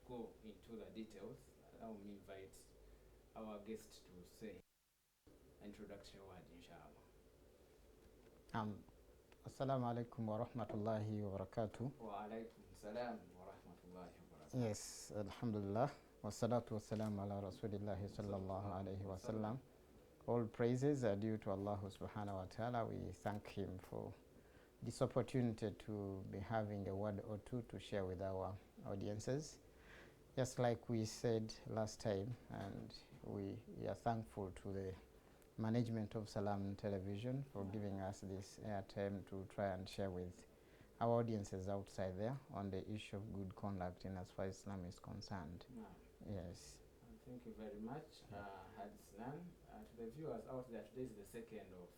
go into the details, allow me invite our guest to say introductory word, inshallah. Assalamu alaikum wa rahmatullahi wa barakatuh. Wa alaikum salam wa rahmatullahi wa barakatuh. Yes, alhamdulillah. Wa salatu wa salam ala rasulillahi sallallahu alayhi wa sallam. All praises are due to Allah subhanahu wa ta'ala. We thank Him for this opportunity to be having a word or two to share with our audiences. Just like we said last time, and we are thankful to the management of Salam Television for giving us this airtime to try and share with our audiences outside there on the issue of good conduct in as far as Islam is concerned. Yes. Thank you very much, Hadisnan. To the viewers out there, today is the 2nd of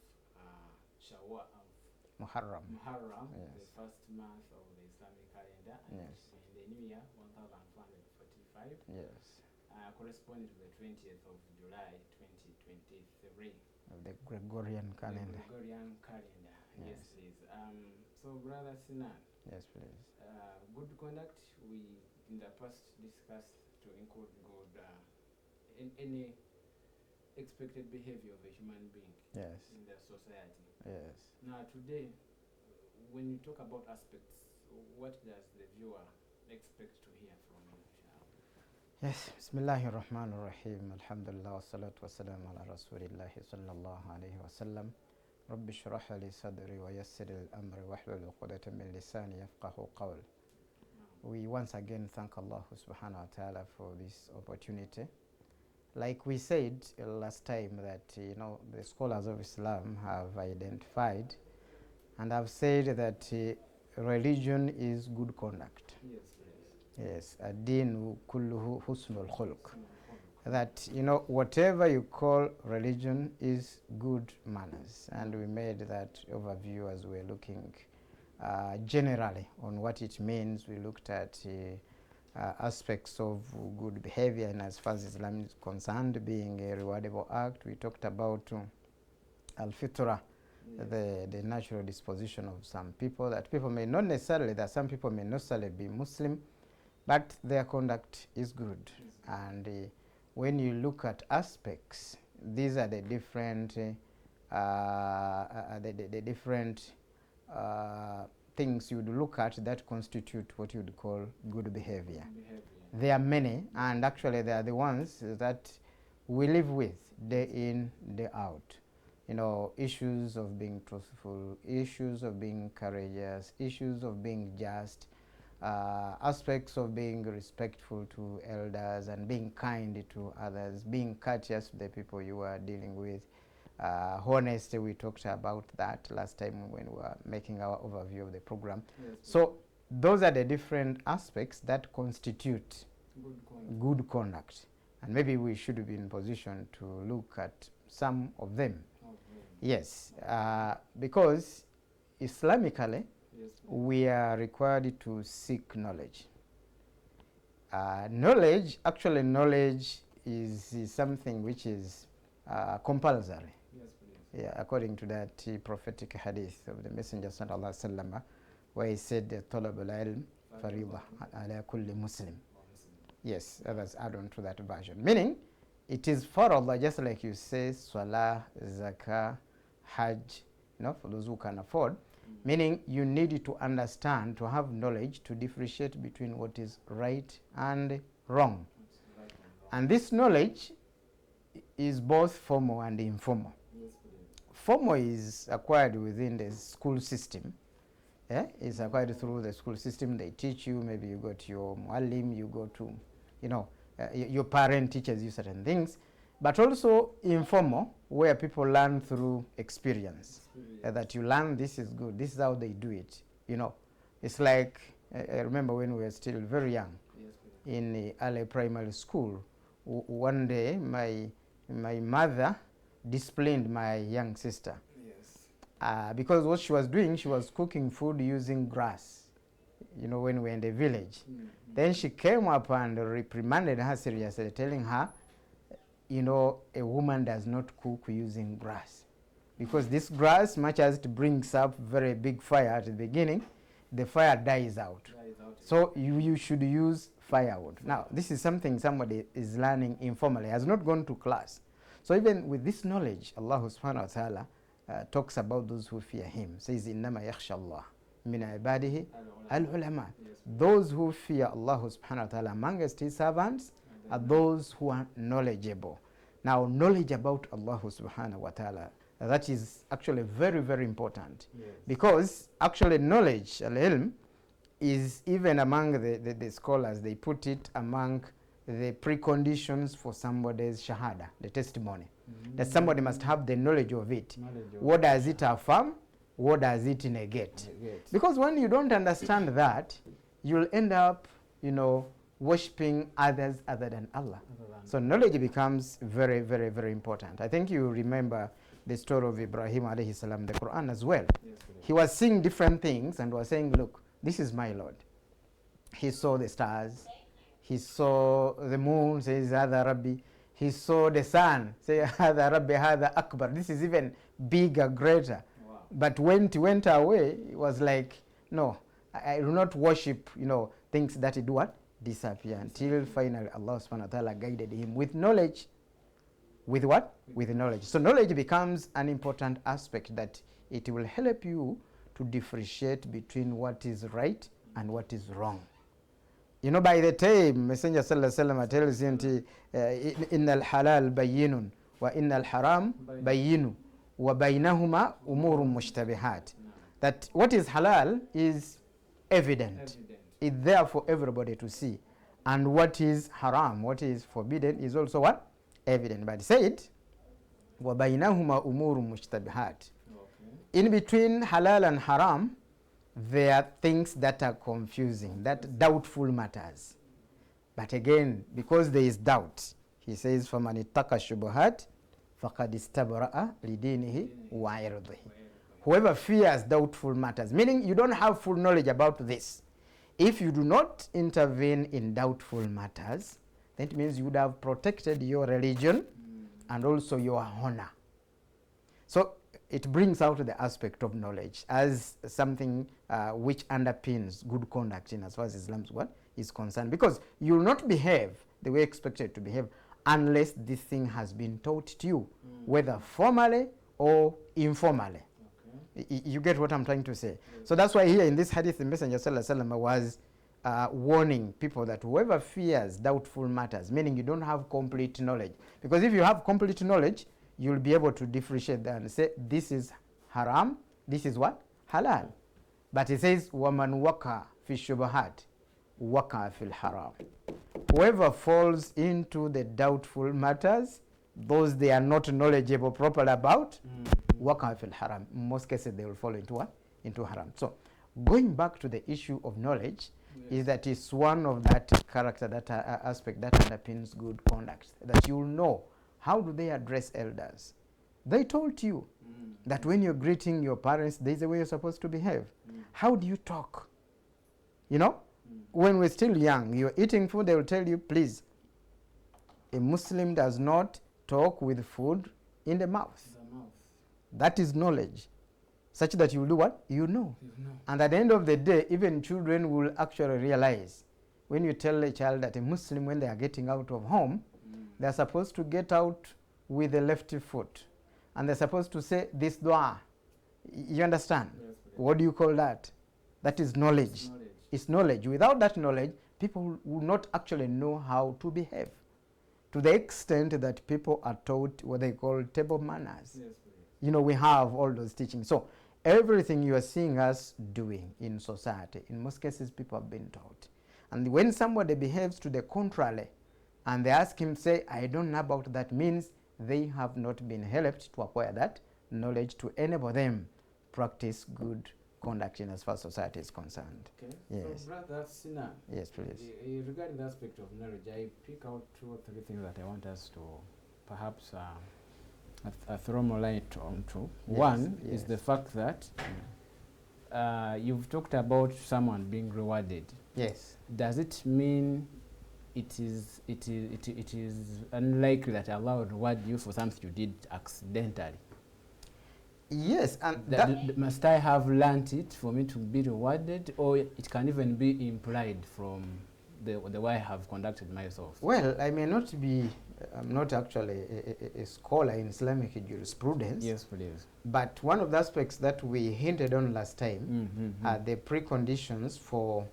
Shawwal, Muharram. Yes. Yes. The first month of the Islamic calendar, and Yes. in the new year, 1445, Yes. corresponding to the 20th of July, 2023. Of the Gregorian calendar. The Gregorian calendar, yes, Yes. please. So, Brother Sinan, Yes, please. good conduct, we in the past discussed to include good in any expected behavior of a human being Yes. in the society. Yes. Now, today, when you talk about aspects, what does the viewer expect to hear from you? Yes, Bismillahir Rahmanir Rahim. Alhamdulillah wa salatu wa salam ala Rasulillahi sallallahu alayhi wa sallam. Rabbi shrah li sadri wa yassir al-amri wa hlul 'uqdatan min lisani yafqahu qawl. We once again thank Allah subhanahu wa ta'ala for this opportunity. Like we said last time that the scholars of Islam have identified and have said that religion is good conduct. Yes, Yes, ad-dinu kulluhu husnul khulq. That whatever you call religion is good manners, and we made that overview as we're looking generally on what it means. We looked at aspects of good behavior, and as far as Islam is concerned, being a rewardable act. We talked about al-fitra, the natural disposition of some people, that people may not necessarily, that some people may not necessarily be Muslim, but their conduct is good. And when you look at aspects, these are the different different things you would look at that constitute what you would call good behavior. There are many, and actually they are the ones that we live with day in, day out. Issues of being truthful, issues of being courageous, issues of being just, aspects of being respectful to elders and being kind to others, being courteous to the people you are dealing with. Honesty, we talked about that last time when we were making our overview of the program. Yes, so those are the different aspects that constitute good conduct. And maybe we should be in position to look at some of them. Yes, because Islamically, we are required to seek knowledge. Knowledge is something which is compulsory. Yeah, according to that prophetic hadith of the Messenger sallallahu alaihi wasallam, where he said, "Talab al-ilm fariḍah ala kulli Muslim." Yes, others add on to that version, meaning it is for Allah, just like you say, Salah, Zakah, Hajj, for those who can afford. Meaning you need to understand, to have knowledge to differentiate between what is right and wrong. And this knowledge is both formal and informal. Formal is acquired within the school system. It's acquired through the school system. They teach you, maybe you go to your muallim, you go to, your parent teaches you certain things. But also informal, where people learn through experience. That you learn, this is good, this is how they do it. It's like, I remember when we were still very young, in the early primary school, one day my mother disciplined my young sister. Because what she was doing, she was cooking food using grass, when we were in the village. Then she came up and reprimanded her seriously, telling her, a woman does not cook using grass. Because this grass, much as it brings up very big fire at the beginning, the fire dies out. So you should use firewood. Now, this is something somebody is learning informally, has not gone to class. So even with this knowledge, Allah subhanahu wa ta'ala talks about those who fear him. Says, إِنَّمَا يَخْشَى اللَّهِ مِنْ عِبَادِهِ الْعُلَمَاء. Those who fear Allah subhanahu wa ta'ala amongst his servants are those who are knowledgeable. Now, knowledge about Allah subhanahu wa ta'ala, that is actually very, very important. Yes. Because actually knowledge, al-ilm, is even among the scholars, they put it among the preconditions for somebody's shahada, the testimony. That somebody must have the knowledge of it. What does it affirm? What does it negate? Because when you don't understand that, you'll end up, worshipping others other than Allah. So knowledge becomes very, very, very important. I think you remember the story of Ibrahim alayhi salam, the Quran as well. Yes, he was seeing different things and was saying, look, this is my Lord. He saw the stars. He saw the moon, says, Hada Rabbi. He saw the sun, say, Hada Rabbi, Hada Akbar. This is even bigger, greater. Wow. But when he went away, it was like, no, I do not worship, things that do what? Disappear. Until finally Allah subhanahu wa ta'ala guided him with knowledge. With what? With knowledge. So knowledge becomes an important aspect that it will help you to differentiate between what is right and what is wrong. By the time Messenger sallallahu alaihi wasallam tells him, "Inna al-halal bayyinun wa inna al-haram bayyinu wa baynahuma umurun mushtabihat." That what is halal is evident. It's there for everybody to see, and what is haram, what is forbidden, is also what? Evident. But said, wa baynahuma umurun mushtabihat. In between halal and haram, there are things that are confusing, that doubtful matters. But again, because there is doubt, he says, فَمَنِ اتَّقَى الشُّبُهَاتِ فَقَدْ اسْتَبْرَأَ لِدِينِهِ وَعِرْضِهِ. Whoever fears doubtful matters, meaning you don't have full knowledge about this. If you do not intervene in doubtful matters, that means you would have protected your religion and also your honor. So it brings out the aspect of knowledge as something which underpins good conduct in as far as Islam's what is concerned. Because you will not behave the way expected to behave unless this thing has been taught to you, whether formally or informally. Okay. You get what I'm trying to say? So that's why here in this hadith, the Messenger sallallahu alaihi wasallam was warning people that whoever fears doubtful matters, meaning you don't have complete knowledge. Because if you have complete knowledge, you'll be able to differentiate that and say, this is haram, this is what? Halal. But it says, وَمَنْ وَقَى فِي الشُّبَهَاتِ وَقَى فِي الْحَرَامِ. Whoever falls into the doubtful matters, those they are not knowledgeable properly about, وَقَى فِي الْحَرَامِ. In most cases, they will fall into what? Into haram. So, going back to the issue of knowledge, is that it's one of that character, that aspect that underpins good conduct, that you'll know. How do they address elders? They told you that when you're greeting your parents, there's a way you're supposed to behave. How do you talk? When we're still young, you're eating food, they will tell you, please, a Muslim does not talk with food in the mouth. That is knowledge. Such that you will do what? You know. And at the end of the day, even children will actually realize, when you tell a child that a Muslim, when they are getting out of home, they're supposed to get out with the left foot. And they're supposed to say this dua. You understand? Yes, what do you call that? That is knowledge. It's knowledge. Without that knowledge, people will not actually know how to behave. To the extent that people are taught what they call table manners. Yes, we have all those teachings. So everything you are seeing us doing in society, in most cases, people have been taught. And when somebody behaves to the contrary, and they ask him, say, I don't know about that, means they have not been helped to acquire that knowledge to enable them practice good conduct in as far as society is concerned. Okay. Yes. So, Brother Sina, yes, please. Regarding the aspect of knowledge, I pick out 2 or 3 things that I want us to perhaps throw more light onto. Yes, one is the fact that you've talked about someone being rewarded. Yes. Does it mean it is unlikely that Allah will reward you for something you did accidentally? Yes, and must I have learnt it for me to be rewarded, or it can even be implied from the way I have conducted myself? Well, I may not be, I'm not actually a scholar in Islamic jurisprudence. Yes, please. But one of the aspects that we hinted on last time are the preconditions for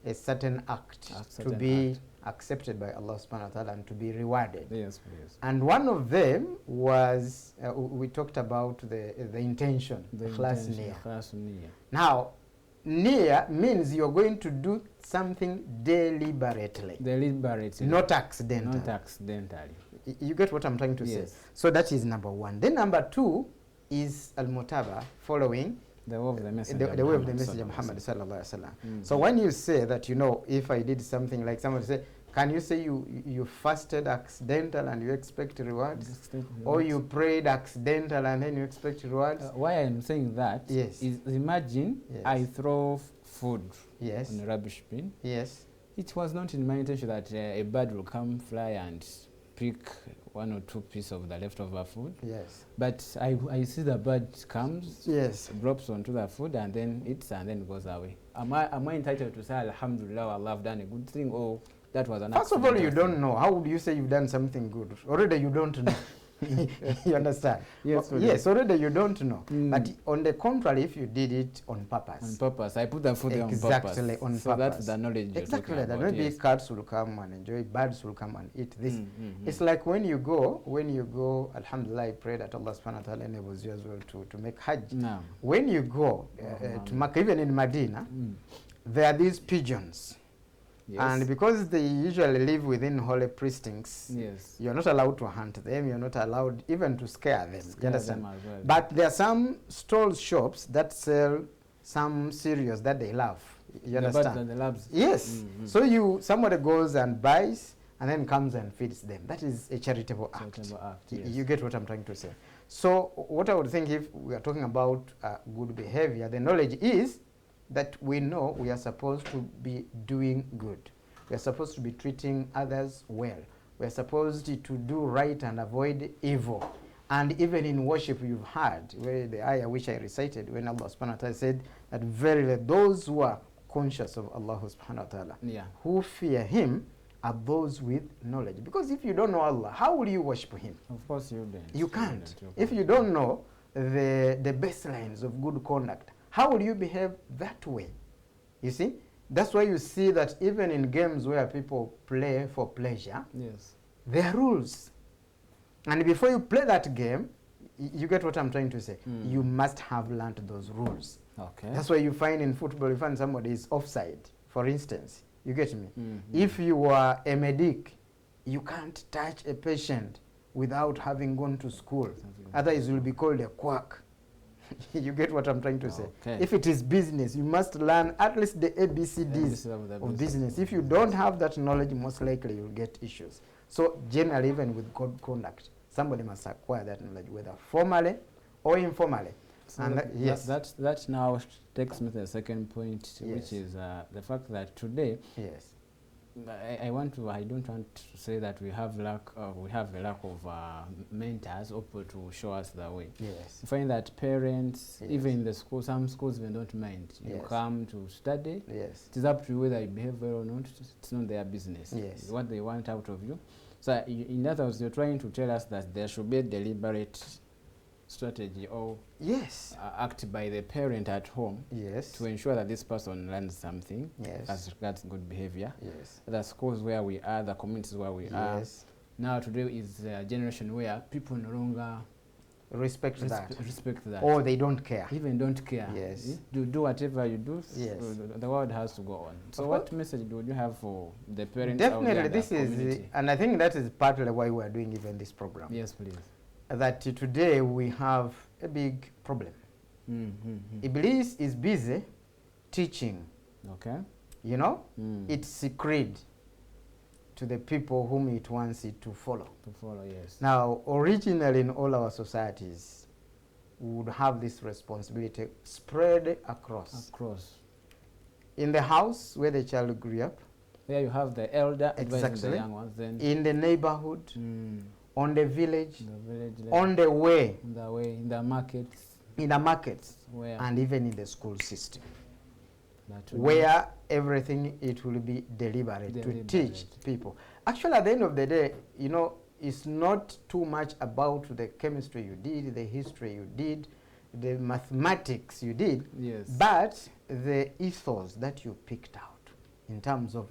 a certain act to be accepted by Allah subhanahu wa ta'ala and to be rewarded. Yes, please. And one of them was, we talked about the intention, the ikhlas niyyah. Now, niyyah means you're going to do something deliberately. Deliberately. Not accidentally. Not accidentally. You get what I'm trying to say? So that is number one. Then number two is al-mutaba, following the way of the Messenger, the way of the Messenger Muhammad sallallahu alaihi wasallam. So when you say that, you know, if I did something like somebody say, can you say you fasted accidental and you expect rewards? Or you prayed accidental and then you expect rewards? Why I'm saying that is imagine I throw food on a rubbish bin. Yes. It was not in my intention that a bird will come fly and pick one or two pieces of the leftover food. Yes. But I see the bird comes, drops onto the food and then eats and then goes away. Am I entitled to say Alhamdulillah, Allah, I've done a good thing, or that was an accident? First of all, you don't know. How would you say you've done something good? Already you don't know. You understand? Yes, already you don't know. But on the contrary, if you did it on purpose. On purpose. I put the food on purpose. Exactly, on so purpose. That's the knowledge. Exactly that. Maybe cats will come and enjoy, birds will come and eat this. It's like when you go, alhamdulillah, I pray that Allah subhanahu wa ta'ala enables you as well to make hajj. No. When you go to Makkah, even in Medina, there are these pigeons. Yes. And because they usually live within holy precincts, you're not allowed to hunt them, you're not allowed even to scare them. You understand? Them as well. But there are some stall shops that sell some cereals that they love. You understand? The labs. Yes. So somebody goes and buys and then comes and feeds them. That is a charitable act. You get what I'm trying to say. So what I would think, if we are talking about good behavior, the knowledge is that we know we are supposed to be doing good. We are supposed to be treating others well. We are supposed to do right and avoid evil. And even in worship, you've heard where the ayah which I recited, when Allah subhanahu wa ta'ala said that verily those who are conscious of Allah subhanahu wa ta'ala, who fear Him, are those with knowledge. Because if you don't know Allah, how will you worship Him? Of course you don't. You can't. If you don't know the baselines of good conduct, how will you behave that way? You see? That's why you see that even in games where people play for pleasure, there are rules. And before you play that game, you get what I'm trying to say. You must have learned those rules. Okay. That's why you find in football, you find somebody is offside, for instance. You get me? If you are a medic, you can't touch a patient without having gone to school. Otherwise, you will be called a quack. You get what I'm trying to say? If it is business, you must learn at least the ABCDs of business. If you don't have that knowledge, most likely you'll get issues. So generally, even with good conduct, somebody must acquire that knowledge, whether formally or informally. So and that now takes me to the second point, which is the fact that today, I don't want to say that we have a lack of mentors or people to show us the way. You find that parents, even in the school, some schools even don't mind. You come to study. It is up to you whether you behave well or not. It's not their business. It's what they want out of you. So in other words, you're trying to tell us that there should be a deliberate strategy or act by the parent at home to ensure that this person learns something as regards good behavior. The schools where we are, the communities where we are. Now today is a generation where people no longer respect that. Or they don't care. Even don't care. You do whatever you do, the world has to go on. So what message would you have for the parents? Definitely this is, and I think that is partly why we are doing even this program. Yes, please. That today we have a big problem. Iblis is busy teaching. You know, it's a creed to the people whom it wants it to follow. Now, originally in all our societies, we would have this responsibility spread across. In the house where the child grew up. There you have the elder advising the young ones. Then in the neighborhood. On the village, on the way, in the markets, in the markets, where? And even in the school system, that where everything it will be deliberate to teach people. Actually, at the end of the day, you know, it's not too much about the chemistry you did, the history you did, the mathematics you did, yes, but the ethos that you picked out in terms of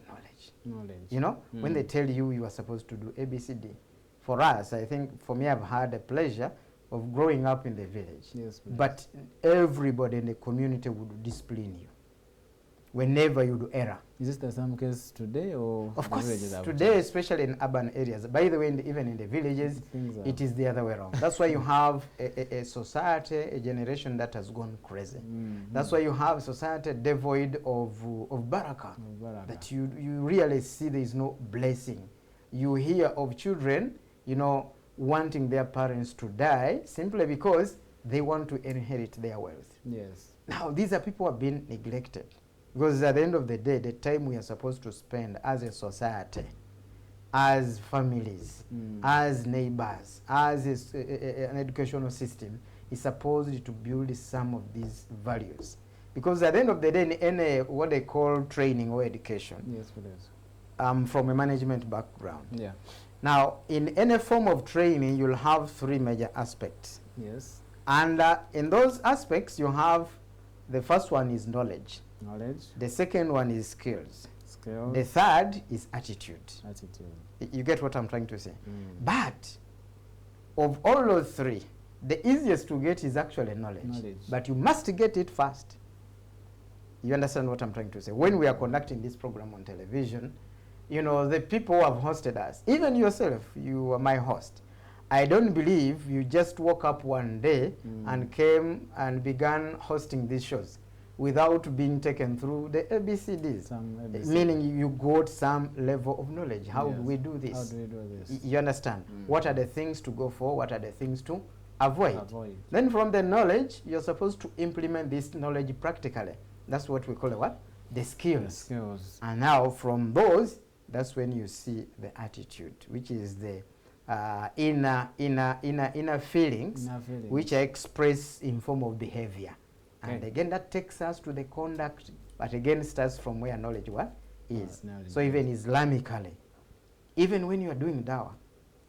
knowledge. You know, when they tell you you are supposed to do ABCD, for us, I think, for me, I've had the pleasure of growing up in the village. Yes, but everybody in the community would discipline you whenever you do error. Is this the same case today, or of course today, especially in urban areas? By the way, even in the villages, it is the other way around. That's why you have a society, a generation that has gone crazy. That's why you have a society devoid of barakah. That you really see there is no blessing. You hear of children, you know, wanting their parents to die simply because they want to inherit their wealth. Yes. Now, these are people who have been neglected. Because at the end of the day, the time we are supposed to spend as a society, as families, as neighbors, as an educational system, is supposed to build some of these values. Because at the end of the day, in any what they call training or education, yes, please. I'm from a management background. Yeah. Now, in any form of training, you'll have three major aspects. Yes. And in those aspects, you have, the first one is knowledge. Knowledge. The second one is skills. Skills. The third is attitude. Attitude. You get what I'm trying to say? But of all those three, the easiest to get is actually knowledge. But you must get it first. You understand what I'm trying to say? When we are conducting this program on television, you know, the people who have hosted us, even yourself, you are my host. I don't believe you just woke up one day and came and began hosting these shows without being taken through the ABCDs. Meaning you got some level of knowledge. How do we do this? How do we do this? You understand? What are the things to go for? What are the things to avoid? Then from the knowledge, you're supposed to implement this knowledge practically. That's what we call it what? The skills. The skills. And now from those, that's when you see the attitude, which is the inner feelings, which are expressed in form of behavior. Okay. And again, that takes us to the conduct, but again starts from where knowledge what is. So even Islamically, even when you are doing dawah,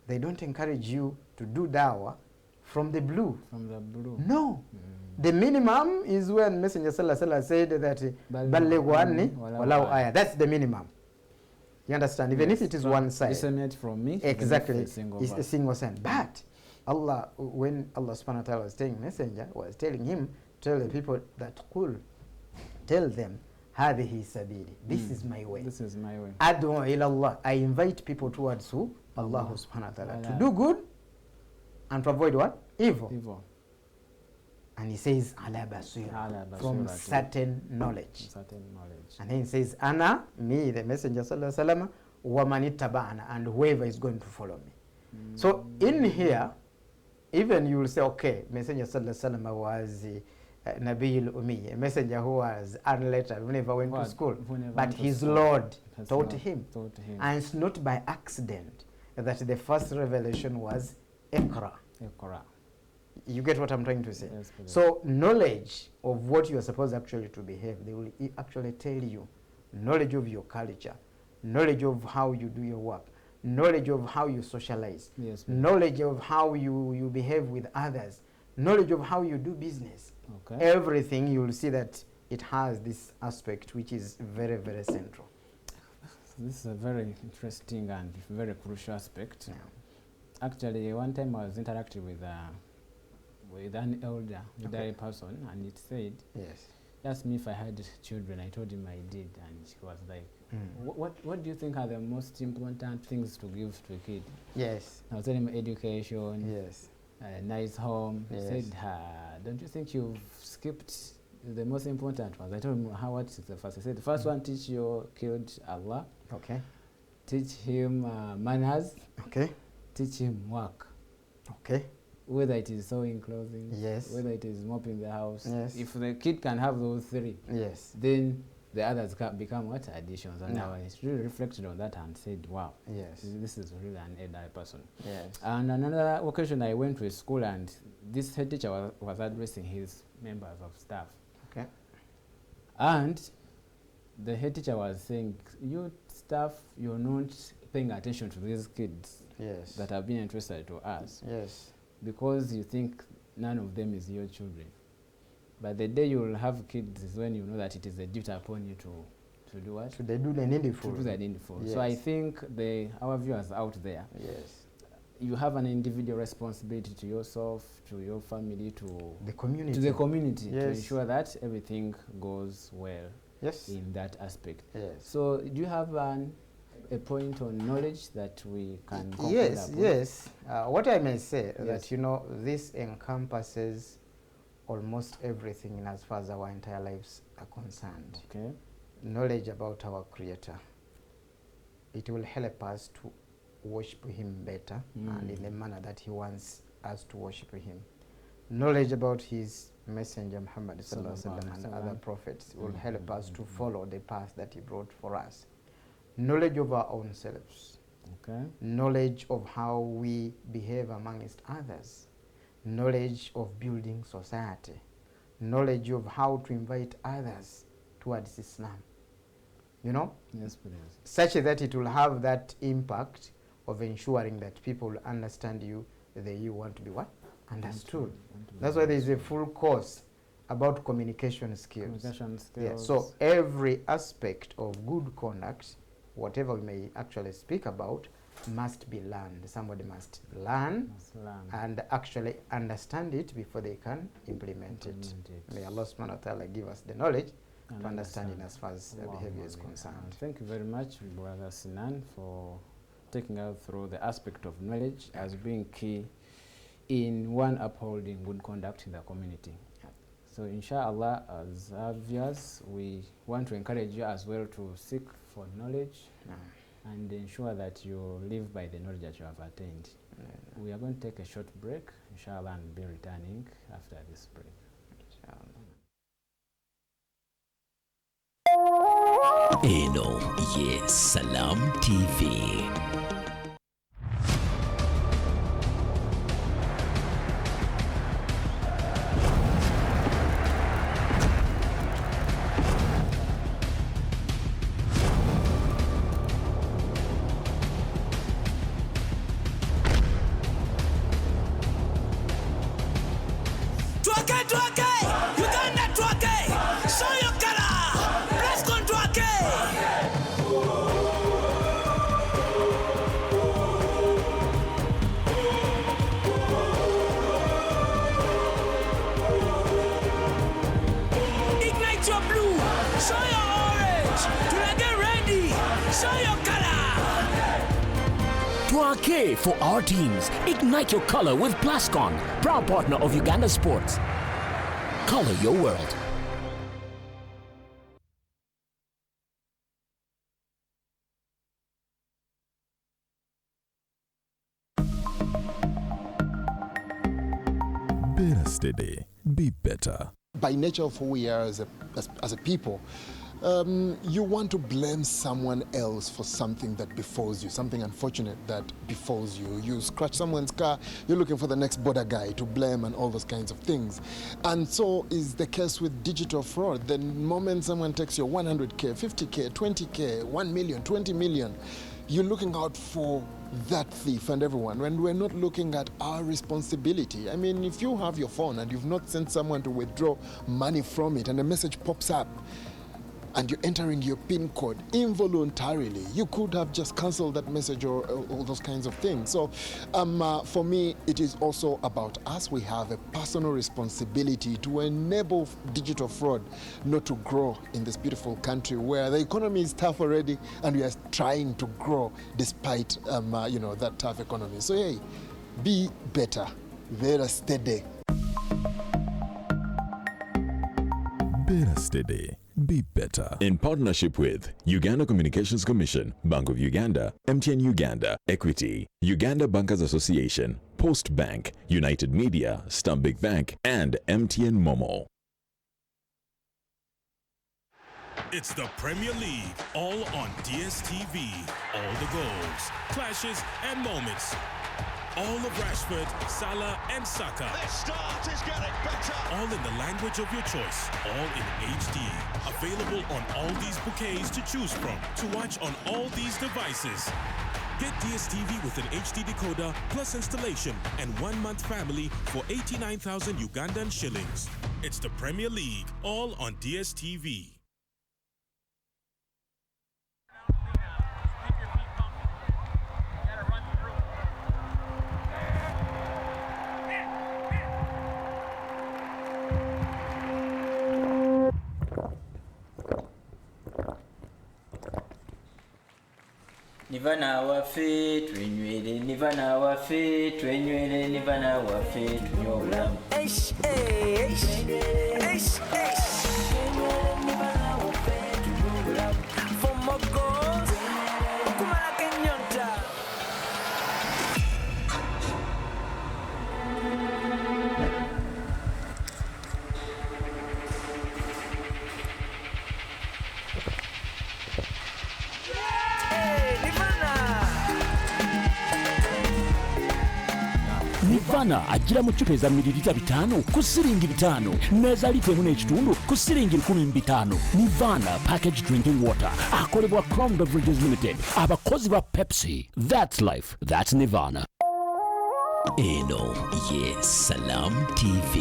they don't encourage you to do dawah from the blue. From the blue. No. The minimum is when Messenger Sallallahu Alaihi Wasallam said that Ballighu anni walau ayah. That's the minimum. You understand? Even if it is one side. Disseminate from me. Exactly. It's a single sign. But Allah, when Allah subhanahu wa ta'ala was telling Messenger, was telling him, tell the people that qul, tell them, hadihi sabili. This is my way. This is my way. Ad'u ila Allah. I invite people towards who? Allah subhanahu wa ta'ala. To do good and to avoid what? Evil. And he says, ala basira, from certain knowledge. And then he says, ana, me, the Messenger sallallahu alaihi wasallam, wa man ittaba'ana, and whoever is going to follow me. So in here, even you will say, okay, Messenger sallallahu alaihi wasallam was Nabiyul Ummi, a messenger who was unlettered, who never went to school, but his Lord taught him. And it's not by accident that the first revelation was Iqra. You get what I'm trying to say? Yes, so knowledge of what you are supposed actually to behave, they will actually tell you. Knowledge of your culture, knowledge of how you do your work, knowledge of how you socialize, knowledge of how you behave with others, knowledge of how you do business. Everything, you will see that it has this aspect which is very, very central. This is a very interesting and very crucial aspect. Actually, one time I was interacting with an elderly person, and it said, he asked me if I had children. I told him I did, and he was like, what do you think are the most important things to give to a kid? I was telling him education, a nice home. He said, don't you think you've skipped the most important ones? I told him, what is the first? He said, the first one, teach your kid Allah. Teach him manners. Teach him work. Whether it is sewing clothing, whether it is mopping the house. If the kid can have those three, then the others become what? Additions. And I really reflected on that and said, wow, this is really an Hidaayah person. Yes. And another occasion I went to a school and this head teacher was addressing his members of staff. Okay. And the head teacher was saying, you staff, you're not paying attention to these kids that have been entrusted to us. Yes. Because you think none of them is your children. But the day you will have kids is when you know that it is a duty upon you to do what? To do the needful. To do the needful. Yes. So I think our viewers out there, you have an individual responsibility to yourself, to your family, to the community, to ensure that everything goes well in that aspect. Yes. So do you have a point on knowledge that we can conclude upon? Yes. What I may say that, this encompasses almost everything in as far as our entire lives are concerned. Okay. Knowledge about our Creator. It will help us to worship Him better and in the manner that He wants us to worship Him. Knowledge about His Messenger Muhammad and other prophets will help us to follow the path that He brought for us. Knowledge of our own selves. Okay. Knowledge of how we behave amongst others. Knowledge of building society. Knowledge of how to invite others towards Islam. Yes, please. Such that it will have that impact of ensuring that people understand you, that you want to be what? Understood. That's why there is a full course about communication skills. So every aspect of good conduct, whatever we may actually speak about, must be learned. Somebody must learn and actually understand it before they can implement it. May Allah subhanahu wa ta'ala give us the knowledge to understand it as far as behavior is concerned. Thank you very much, Brother Sinan, for taking us through the aspect of knowledge as being key in one upholding good conduct in the community. So inshallah, as our viewers, we want to encourage you as well to seek for knowledge and ensure that you live by the knowledge that you have attained. We are going to take a short break, inshallah, and be returning after this break. Eno, yes, Salam TV. Twake for our teams. Ignite your color with Plascon, proud partner of Uganda Sports. Color your world. Better steady, be better. By nature of who we are as a people, you want to blame someone else for something that befalls you, something unfortunate that befalls you. You scratch someone's car, you're looking for the next border guy to blame and all those kinds of things. And so is the case with digital fraud. The moment someone takes your 100K, 50K, 20K, 1 million, 20 million, you're looking out for that thief and everyone, when we're not looking at our responsibility. I mean, if you have your phone and you've not sent someone to withdraw money from it and a message pops up, and you're entering your PIN code involuntarily, you could have just canceled that message or all those kinds of things. So for me, it is also about us. We have a personal responsibility to enable digital fraud not to grow in this beautiful country where the economy is tough already and we are trying to grow despite that tough economy. So hey, be better, better steady. Better steady, be better. In partnership with Uganda Communications Commission, Bank of Uganda, MTN Uganda, Equity, Uganda Bankers Association, Post Bank, United Media, Stanbic Bank, and MTN Momo. It's the Premier League, all on DSTV. All the goals, clashes, and moments. All of Rashford, Salah, and Saka. This start is getting better. All in the language of your choice. All in HD. Available on all these bouquets to choose from. To watch on all these devices. Get DSTV with an HD decoder plus installation and 1 month family for 89,000 Ugandan shillings. It's the Premier League, all on DSTV. Nivana wafe twenywele nivana wafe twenywele nivana wafe tunyola eish eish eish eish nivana wafe tunyola for more goals kumala kenyonta Nivana agira mu cupa eza mililita 5 ku siringi 5 neza litre emu n'ekitundu ku siringi 15. Nivana packaged drinking water akolebwa Crown Beverages Limited, abakozi ba Pepsi. That's life, that's Nivana. Eno ye Salam TV.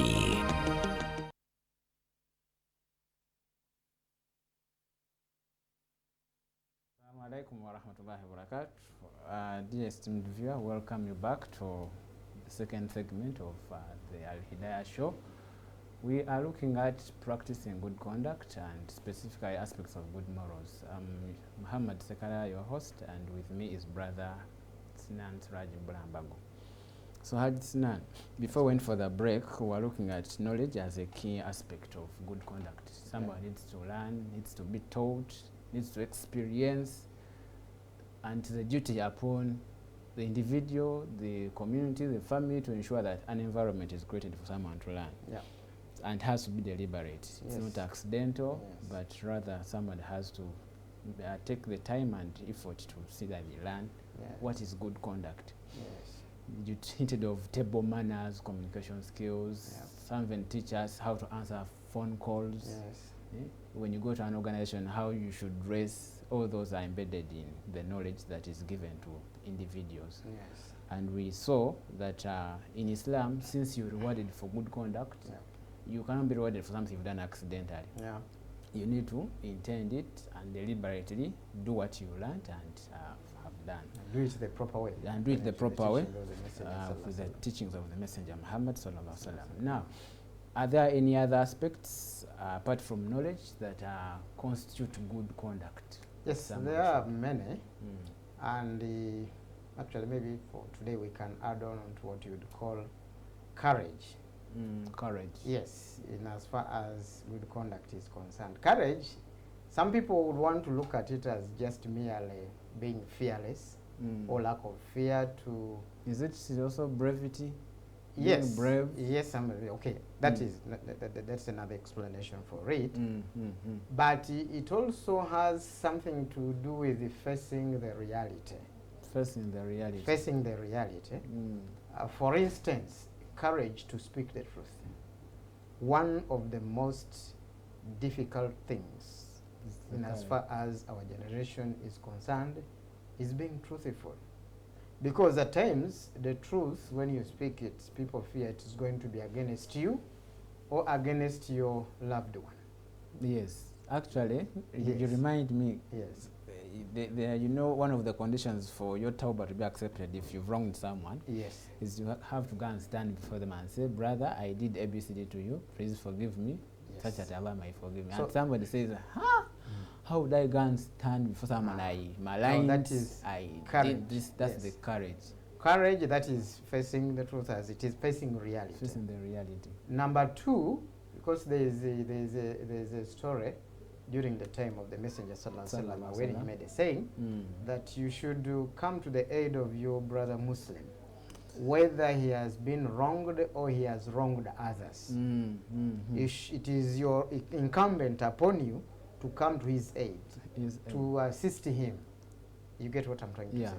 Assalamu alaikum wa rahmatullahi wa barakatuh. Dear esteemed viewer, welcome you back to the second segment of the Al Hidaayah show. We are looking at practicing good conduct and specifically aspects of good morals. I'm Muhammad Sekara, your host, and with me is brother Sinan Siraj Bulambago. So Haji Sinan, before we went for the break, we were looking at knowledge as a key aspect of good conduct. Someone needs to learn, needs to be taught, needs to experience, and the duty upon the individual, the community, the family to ensure that an environment is created for someone to learn. Yeah. And has to be deliberate. It's not accidental, but rather someone has to take the time and effort to see that they learn what is good conduct. You hinted of table manners, communication skills. Some even teach us how to answer phone calls. When you go to an organization, how you should dress. All those are embedded in the knowledge that is given to individuals. And we saw that in Islam, since you're rewarded for good conduct, you cannot be rewarded for something you've done accidentally. You need to intend it and deliberately do what you learned and have done. And do it the proper way. And do it the proper way with the teachings of the Messenger Muhammad sallallahu alaihi wasallam. Now, are there any other aspects apart from knowledge that constitute good conduct? Yes, there are many. And actually maybe for today we can add on to what you would call courage. Courage. Yes, in as far as good conduct is concerned. Courage, some people would want to look at it as just merely being fearless or lack of fear to... Is it also brevity? Yes. Being brave? Yes, okay. That's another explanation for it. But it also has something to do with facing the reality. Facing the reality. Facing the reality. For instance, courage to speak the truth. One of the most difficult things in as far as our generation is concerned is being truthful. Because at times, the truth, when you speak it, people fear it is going to be against you or against your loved one. Yes. Actually, you remind me. Yes. You know, one of the conditions for your tawbah to be accepted if you've wronged someone is you have to go and stand before them and say, brother, I did ABCD to you, please forgive me, such that Allah may forgive me. So and somebody says, how would I go and stand before someone I maligned? No, that is courage. Did this, that's the courage. Courage, that is facing the truth as it is, facing reality. Facing the reality. Number two, because there's a story during the time of the Messenger sallallahu alaihi wasallam when he made a saying that you should come to the aid of your brother Muslim, whether he has been wronged or he has wronged others. It is your incumbent upon you to come to his aid, to assist him. You get what I'm trying to say?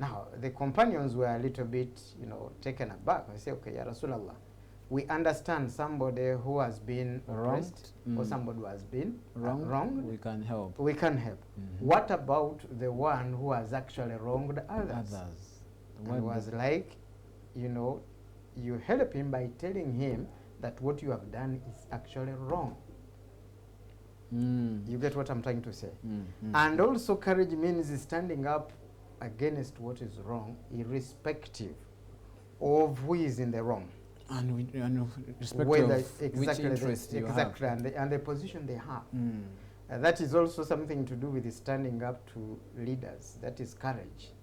Now, the companions were a little bit, taken aback. They say, okay, Ya Rasulallah, we understand somebody who has been oppressed or somebody who has been wronged. We can help. We can help. What about the one who has actually wronged others? And was like, you help him by telling him that what you have done is actually wrong. You get what I'm trying to say? And also courage means standing up against what is wrong, irrespective of who is in the wrong. And respect whether of exactly which interest you have. And the position they have. That is also something to do with standing up to leaders. That is courage,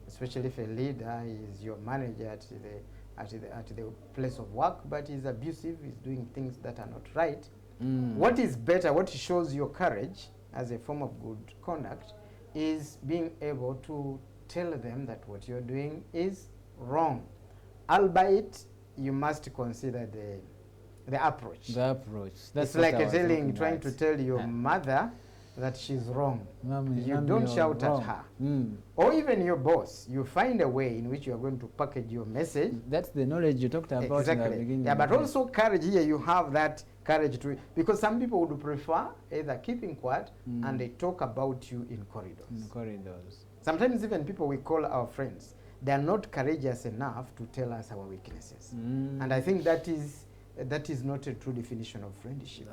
especially if a leader is your manager at the place of work, but is abusive, is doing things that are not right. What is better, what shows your courage as a form of good conduct, is being able to tell them that what you're doing is wrong, albeit you must consider the approach. The approach. That's it's like trying to tell your mother that she's wrong. You don't shout at her. Or even your boss. You find a way in which you are going to package your message. That's the knowledge you talked about exactly. in the beginning. Yeah, but also courage here, you have that courage to, because some people would prefer either keeping quiet and they talk about you in corridors. In corridors. Sometimes even people we call our friends, they are not courageous enough to tell us our weaknesses. And I think that is not a true definition of friendship.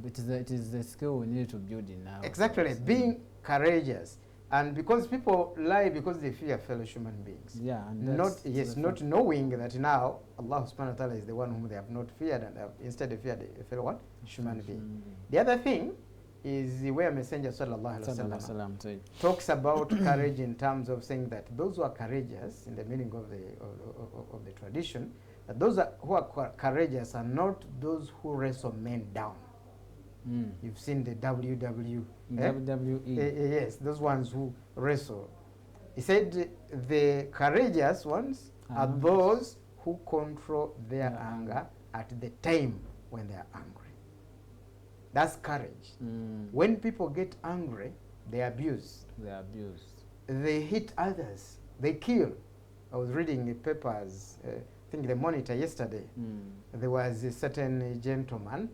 It is the skill we need to build in now. Exactly, being courageous. And because people lie because they fear fellow human beings. Yeah, and not knowing that now Allah subhanahu wa ta'ala is the one whom they have not feared, and have instead they feared a fellow what? Human being. The other thing is the way Messenger sallallahu alaihi wasallam talks about courage in terms of saying that those who are courageous, in the meaning of the tradition, that those who are courageous are not those who wrestle men down. You've seen the WWE. Yes, those ones who wrestle. He said the courageous ones are those who control their anger at the time when they are angry. That's courage. When people get angry, they abuse. They hit others. They kill. I was reading the papers, I think the Monitor yesterday. There was a certain gentleman,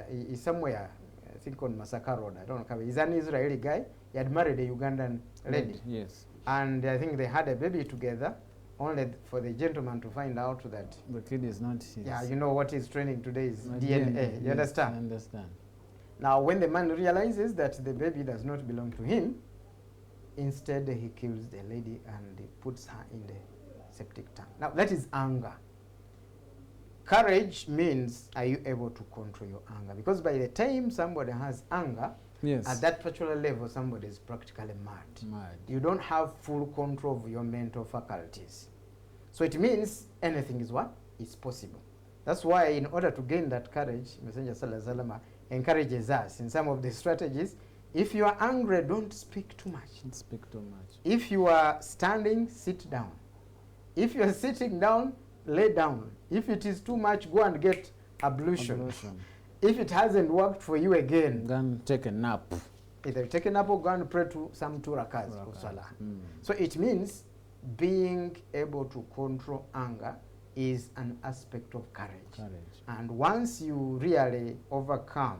he's somewhere, I think on Masaka Road, I don't know, he's an Israeli guy. He had married a Ugandan lady. Yes. And I think they had a baby together, only for the gentleman to find out that the kid is not his. Yeah, you know what is training today is DNA. You understand? I understand. Now, when the man realizes that the baby does not belong to him, instead he kills the lady and he puts her in the septic tank. Now, that is anger. Courage means, are you able to control your anger? Because by the time somebody has anger, at that particular level, somebody is practically mad. You don't have full control of your mental faculties. So it means anything is what? Is possible. That's why in order to gain that courage, Messenger Sallallahu Alaihi Wasallam encourages us in some of the strategies. If you are angry, don't speak too much. Don't speak too much. If you are standing, sit down. If you are sitting down, lay down. If it is too much, go and get ablution. If it hasn't worked for you again, go and take a nap. Either take a nap or go and pray to some 2 rakas for salah. So it means being able to control anger is an aspect of courage. And once you really overcome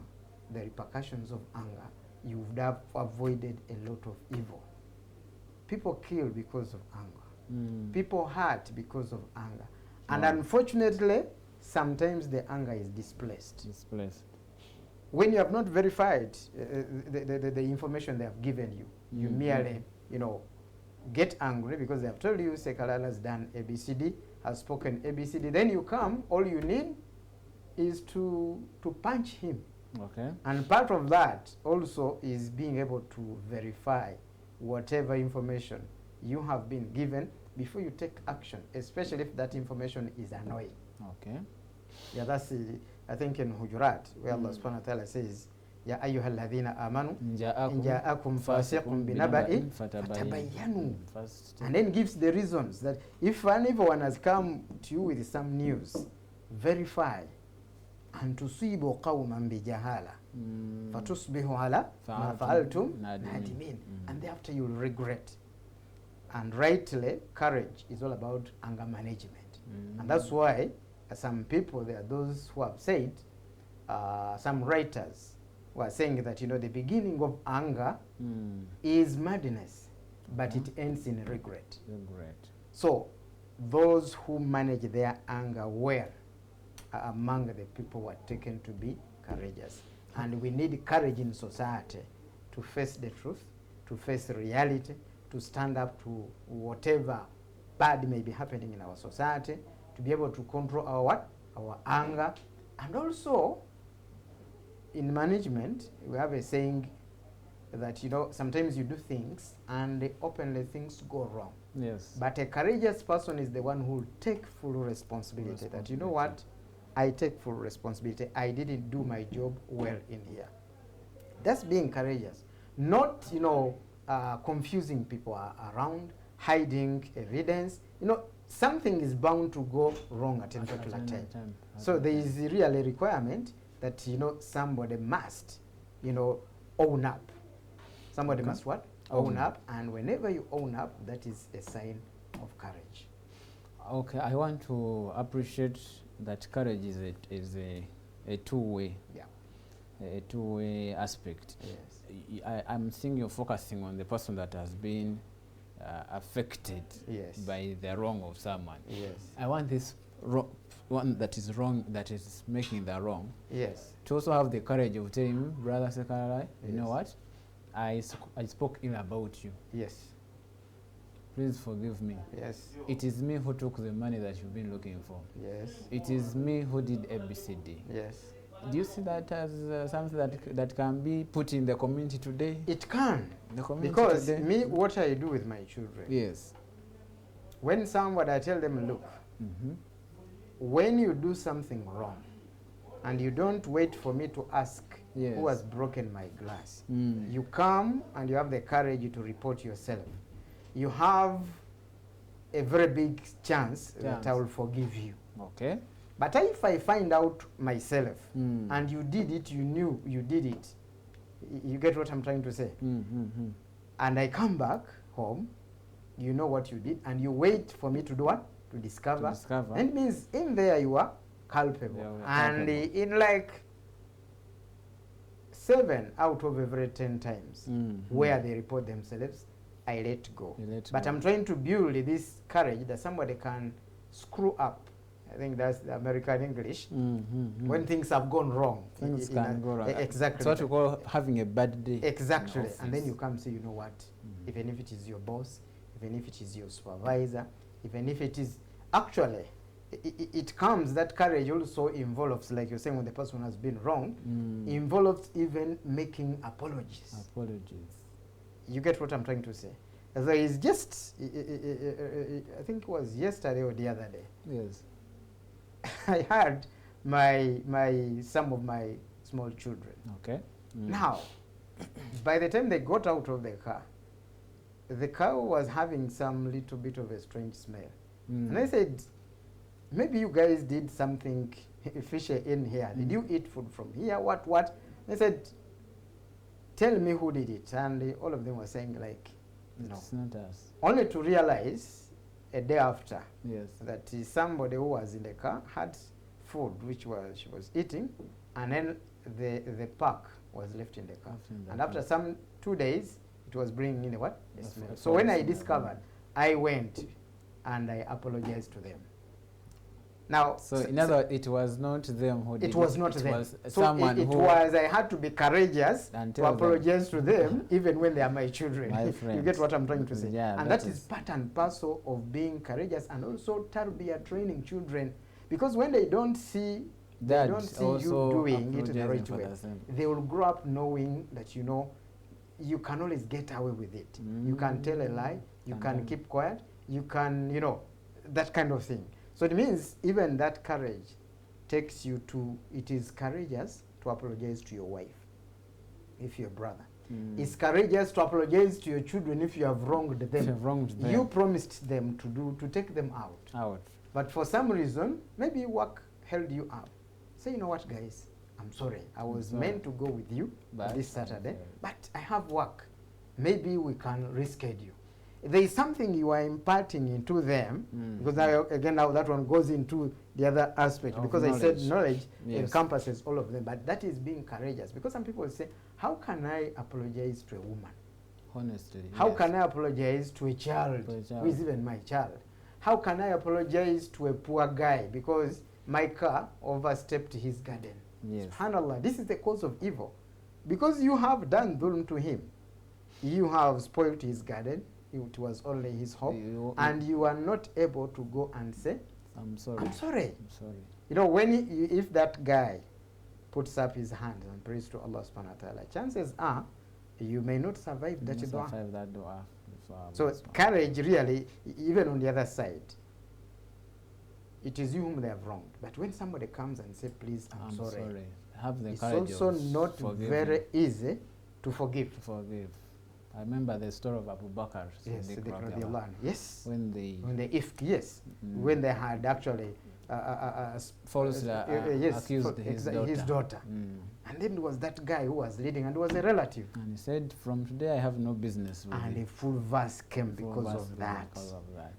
the repercussions of anger, you would have avoided a lot of evil. People kill because of anger. People hurt because of anger. And unfortunately, sometimes the anger is displaced. When you have not verified the information they have given you, you merely, get angry because they have told you Sekalala has done ABCD, has spoken ABCD. Then you come, all you need is to punch him. Okay. And part of that also is being able to verify whatever information you have been given before you take action, especially if that information is annoying. Okay. Yeah, that's I think in Hujurat, where Allah subhanahu wa ta'ala says, Ya ayyuhal ladhina amanu, in ja'akum fasiqun binaba'in fatabayyanu. And then gives the reasons that if anyone has come to you with some news, verify. And tusibu qawman bijahala. فَتُصْبِحُ عَلَى مَا فَعَلْتُمْ نَادِمِينَ. And thereafter you'll regret. And rightly, courage is all about anger management. And that's why some people, there are those who have said, some writers were saying that, you know, the beginning of anger is madness, but it ends in regret. So those who manage their anger well are among the people who are taken to be courageous. And we need courage in society to face the truth, to face reality, to stand up to whatever bad may be happening in our society, to be able to control our what? Our anger. And also, in management, we have a saying that, you know, sometimes you do things and openly things go wrong. Yes. But a courageous person is the one who will take full responsibility. That, you know what, I take full responsibility. I didn't do my job well in here. That's being courageous. Not, you know, confusing people around, hiding evidence. You know, something is bound to go wrong at a particular time. So there is really a requirement that, you know, somebody must, you know, own up. Somebody must what? Own up. And whenever you own up, that is a sign of courage. Okay, I want to appreciate that courage is a two-way. Yeah. A two-way aspect. Yes. I'm seeing you're focusing on the person that has been affected by the wrong of someone. Yes. I want this one that is wrong, that is making the wrong. Yes. To also have the courage of telling you, brother Sekalai, you know what? I spoke ill about you. Yes. Please forgive me. Yes. It is me who took the money that you've been looking for. Yes. It is me who did ABCD. Yes. Do you see that as something that can be put in the community today? It can. The community because today? Me, what I do with my children. Yes. When somebody, I tell them, look, when you do something wrong, and you don't wait for me to ask who has broken my glass, you come and you have the courage to report yourself. You have a very big chance that I will forgive you. Okay. But if I find out myself and you did it, you knew you did it, you get what I'm trying to say? And I come back home, you know what you did, and you wait for me to do what? To discover. And it means in there you are culpable. And in like 7 out of every 10 times where they report themselves, I let go. But I'm trying to build this courage that somebody can screw up. I think that's the American English. When things have gone wrong. Things can go wrong. Exactly. It's what we call having a bad day. Exactly. And then you come say, you know what? Even if it is your boss, even if it is your supervisor, even if it is... Actually, it comes, that courage also involves, like you're saying, when the person has been wrong, involves even making apologies. You get what I'm trying to say? There is just, I think it was yesterday or the other day. Yes. I had some of my small children. Okay. Now, by the time they got out of the car was having some little bit of a strange smell. And I said, maybe you guys did something fishy in here. Did you eat food from here? What? They said, tell me who did it. And all of them were saying, like, no. It's not us. Only to realize a day after that somebody who was in the car had food which she was eating, and then the pack was left in the car. And after some 2 days, it was bringing in a smell. So when I discovered, I went and I apologized to them. Now, so in other words, it was not them who did it. It was not them. Was someone it was, I had to be courageous to apologize to them, even when they are my children. My friends. You get what I'm trying to say? Yeah, and that is part and parcel of being courageous, and also tarbiyah, training children. Because when they don't see you doing it in the right way, they will grow up knowing that, you know, you can always get away with it. You can tell a lie, you can keep quiet, you can, you know, that kind of thing. So it means even that courage takes you to, it is courageous to apologize to your wife if you're a brother. It's courageous to apologize to your children if you have wronged them. You promised them to take them out. But for some reason, maybe work held you up. Say, you know what, guys, I'm sorry, I was meant to go with you this Saturday, but I have work. Maybe we can reschedule. There is something you are imparting into them, because now that one goes into the other aspect, because knowledge. I said knowledge encompasses all of them, but that is being courageous, because some people say, how can I apologize to a woman? Honestly, how can I apologize to a child who is even my child? How can I apologize to a poor guy because my car overstepped his garden? Yes. SubhanAllah, this is the cause of evil. Because you have done dhulm to him. You have spoiled his garden. It was only his hope. And you are not able to go and say, I'm sorry. I'm sorry. I'm sorry. You know, if that guy puts up his hands and prays to Allah subhanahu wa ta'ala, chances are you may not survive that dua. So courage really, even on the other side, it is you whom they have wronged. But when somebody comes and says, please, I'm sorry. Have the it's courage also not very easy to forgive. I remember the story of Abu Bakr. Yes. When they when they had actually falsely accused his daughter. And then it was that guy who was leading, and it was a relative. And he said, from today I have no business with and you. a full verse came because of that.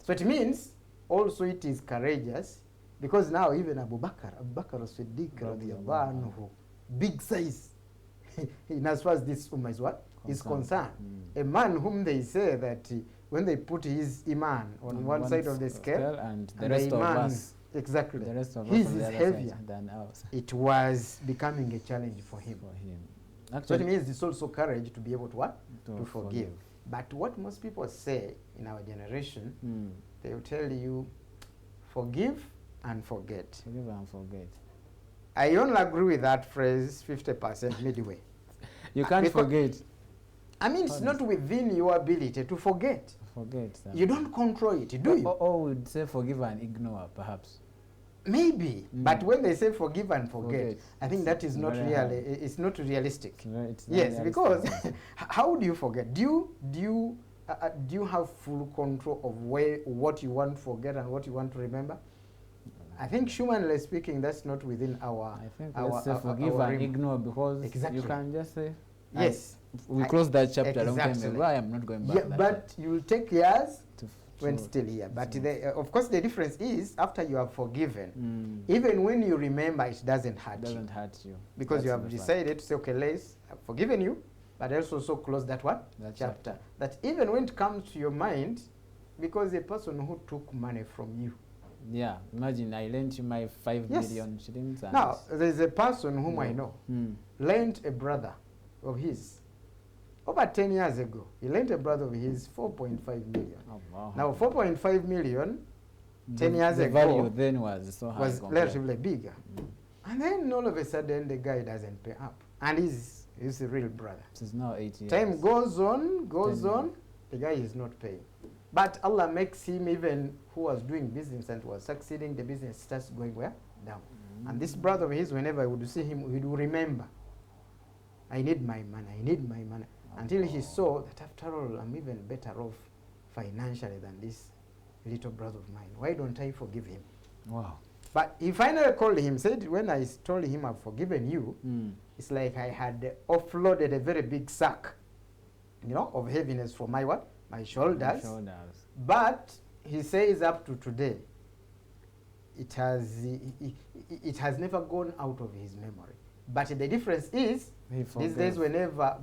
So it means also it is courageous, because now even Abu Bakr as-Siddiq radiallahu anhu, big size in as far as this ummah is what? Is concerned. A man whom they say that when they put his iman on one side of the scale and the rest of us, exactly, the rest of his us is heavier than ours. It was becoming a challenge for him. Actually, so it means it's also courage to be able to what? To forgive. But what most people say in our generation, they will tell you, forgive and forget. Forgive and forget. I only agree with that phrase 50% midway. You can't forget. I mean, it's not within your ability to forget. You don't control it, do you? Or we'd say forgive and ignore, perhaps. Maybe, but when they say forgive and forget, I think that is not really, it's not realistic. Yes, because how do you forget? Do you have full control of what you want to forget and what you want to remember? I think humanly speaking, that's not within our. I think let's say forgive and ignore, because you can just say, yes. We closed that chapter a long time ago. I am not going back. Yeah, but you will take years when still here. But of course, the difference is after you have forgiven, even when you remember, it doesn't hurt you. Hurt you. Because you have decided to say, okay, I've forgiven you, but I also close that one chapter. That even when it comes to your mind, because a person who took money from you. Yeah, imagine I lent you my 5 million shillings. And now, there's a person whom I know, lent a brother of his. Over 10 years ago, he lent a brother of his 4.5 million. Oh, wow. Now, 4.5 million, 10 years ago, the value then was so high. Was relatively bigger. And then all of a sudden, the guy doesn't pay up. And he's a real brother. It's now 8 years. Time goes on, the guy is not paying. But Allah makes him, even who was doing business and was succeeding, the business starts going where? Down. And this brother of his, whenever I would see him, he would remember, I need my money. Until he saw that after all, I'm even better off financially than this little brother of mine. Why don't I forgive him? Wow. But he finally called him, said, when I told him I've forgiven you, it's like I had offloaded a very big sack, of heaviness from my what? My shoulders. But he says up to today, it has never gone out of his memory. But the difference is, these days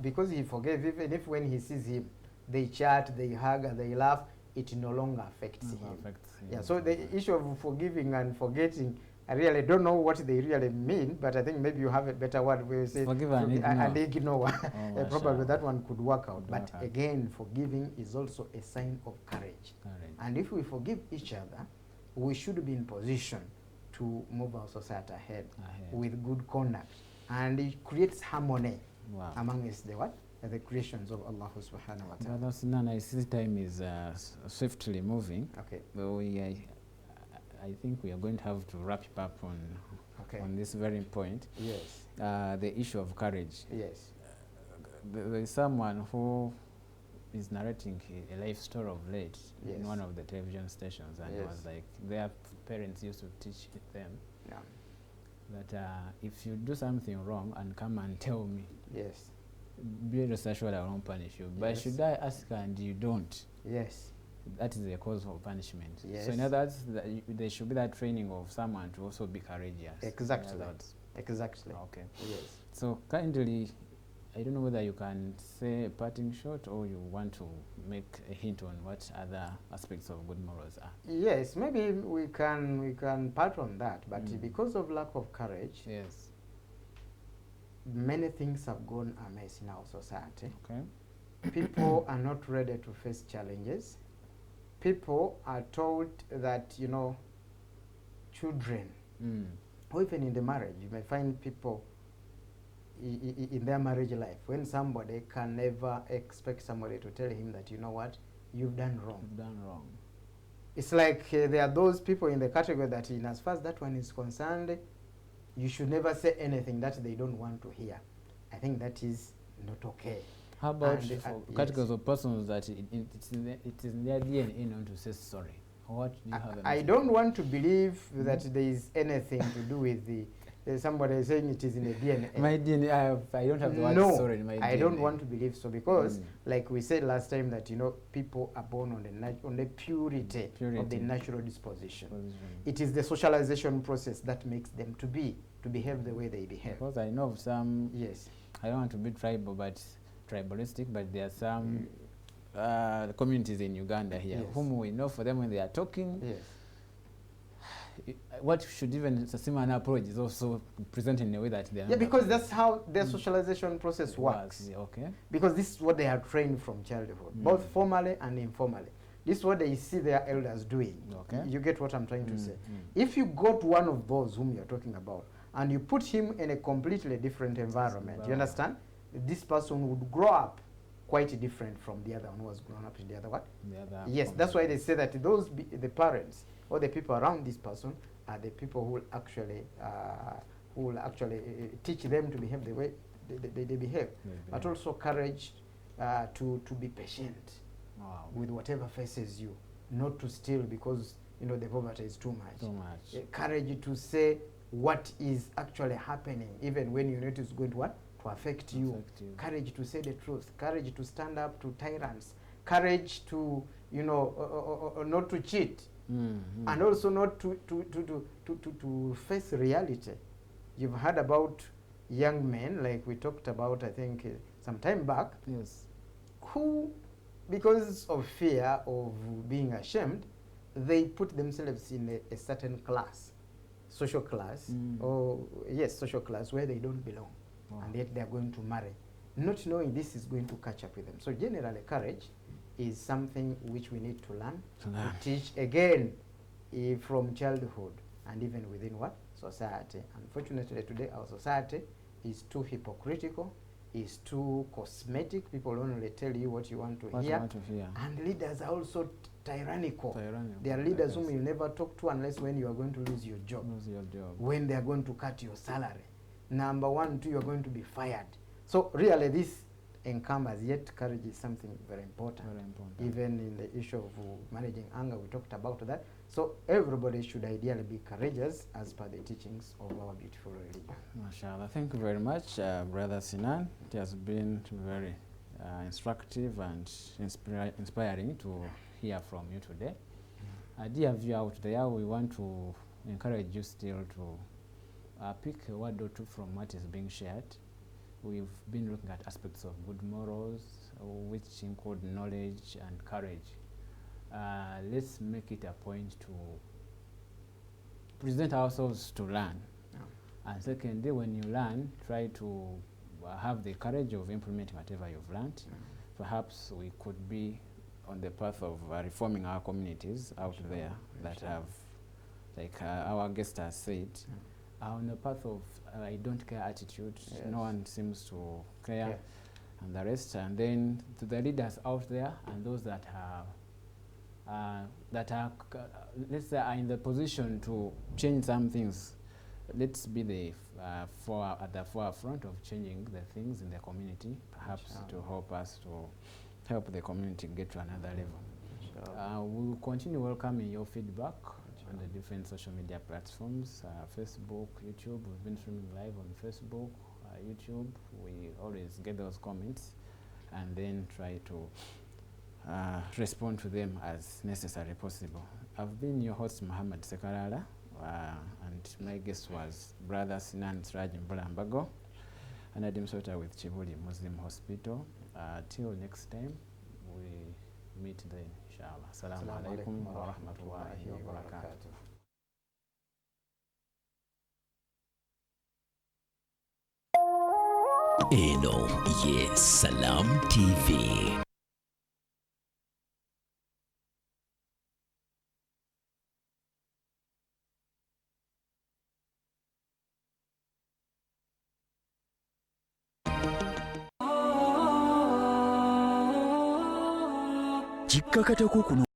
because he forgave, even if when he sees him, they chat, they hug, and they laugh, it no longer affects him. Yeah, so the issue of forgiving and forgetting, I really don't know what they really mean, but I think maybe you have a better word where you say forgive and ignore. Probably that one could work out. But again, forgiving is also a sign of courage. And if we forgive each other, we should be in position to move our society ahead. With good conduct. And it creates harmony amongst the creations of Allah subhanahu wa ta'ala. Brother Sinan, I see time is swiftly moving. Okay. But I think we are going to have to wrap it up on this very point. Yes. The issue of courage. Yes. There is someone who is narrating a life story of late in one of the television stations, and it was like their parents used to teach them that if you do something wrong and come and tell me, yes, be rest assured I won't punish you. But Yes. should I ask and you don't, yes, that is the cause of punishment. Yes. So in other words, there should be that training of someone to also be courageous. exactly, In other words. exactly. Okay. Yes. So kindly, I don't know whether you can say a parting shot or you want to make a hint on what other aspects of good morals are. Yes, maybe we can part on that, but because of lack of courage, Yes. many things have gone amiss in our society. Okay. People are not ready to face challenges. People are told that, you know, children, or even in the marriage, you may find people in their marriage life, when somebody can never expect somebody to tell him that, you know what, you've done wrong. You've done wrong. It's like there are those people in the category that, in as far as that one is concerned, you should never say anything that they don't want to hear. I think that is not okay. How about And, for yes. categories of persons that it is in their DNA not to say sorry? What do you have? I don't want to believe that there is anything to do with the somebody is saying it is in the DNA. My DNA, I don't have the word No, sorry in my DNA. I don't want to believe so, because like we said last time, that, you know, people are born on the purity of the natural disposition. It is the socialization process that makes them to behave the way they behave. Because I know of some, yes, I don't want to be tribalistic, but there are some communities in Uganda here, Yes. whom we know for them when they are talking. Yes. What should even seem an approach is also presented in a way that they are. Yeah, because that's how their socialization process works. Yeah, okay. Because this is what they are trained from childhood, both formally and informally. This is what they see their elders doing. Okay. You get what I'm trying to say? If you got one of those whom you're talking about, and you put him in a completely different environment, you understand? This person would grow up quite different from the other one who was grown up in the other one. Yes, that's why they say that the parents or the people around this person are the people who will actually teach them to behave the way they behave. But also courage to be patient with whatever faces you, not to steal because, you know, the poverty is too much. Courage to say what is actually happening, even when you know it is going to affect you. Courage to say the truth. Courage to stand up to tyrants. Courage to, you know, not to cheat. And also not to face reality. You've heard about young men, like we talked about, I think, some time back, yes, who, because of fear of being ashamed, they put themselves in a certain class, social class, social class, where they don't belong. And yet they are going to marry, not knowing this is going to catch up with them. So generally, courage is something which we need to learn, to teach again from childhood and even within society. Unfortunately, today our society is too hypocritical, is too cosmetic. People only tell you what you want to hear. And leaders are also tyrannical. They are leaders whom you never talk to unless when you are going to lose your job. When they are going to cut your salary. Number 1, 2, you are going to be fired. So really this encumbers, yet courage is something very important. Even in the issue of managing anger, we talked about that. So everybody should ideally be courageous as per the teachings of our beautiful religion. MashaAllah. Thank you very much, Brother Sinan. It has been very instructive and inspiring to hear from you today. Dear viewer out there, we want to encourage you still to pick a word or two from what is being shared. We've been looking at aspects of good morals, which include knowledge and courage. Let's make it a point to present ourselves to learn. And secondly, when you learn, try to have the courage of implementing whatever you've learned. Perhaps we could be on the path of reforming our communities out there that have, like our guest has said, on the path of I don't care attitude. No one seems to care, and the rest. And then to the leaders out there and those that are let's say are in the position to change some things. Let's be the at the forefront of changing the things in the community, perhaps to help us to help the community get to another level. We'll continue welcoming your feedback on the different social media platforms, Facebook, YouTube. We've been streaming live on Facebook, YouTube. We always get those comments and then try to respond to them as necessary possible. I've been your host, Muhammad Sekarala, and my guest was Brother Sinan Sraj Mbulambago, and Adim Sota with Chibuli Muslim Hospital. Till next time, we meet then, inshallah. Assalamu alaikum wa rahmatullahi wa barakatuh. Eno ye Salam TV. Jikkakatako kuno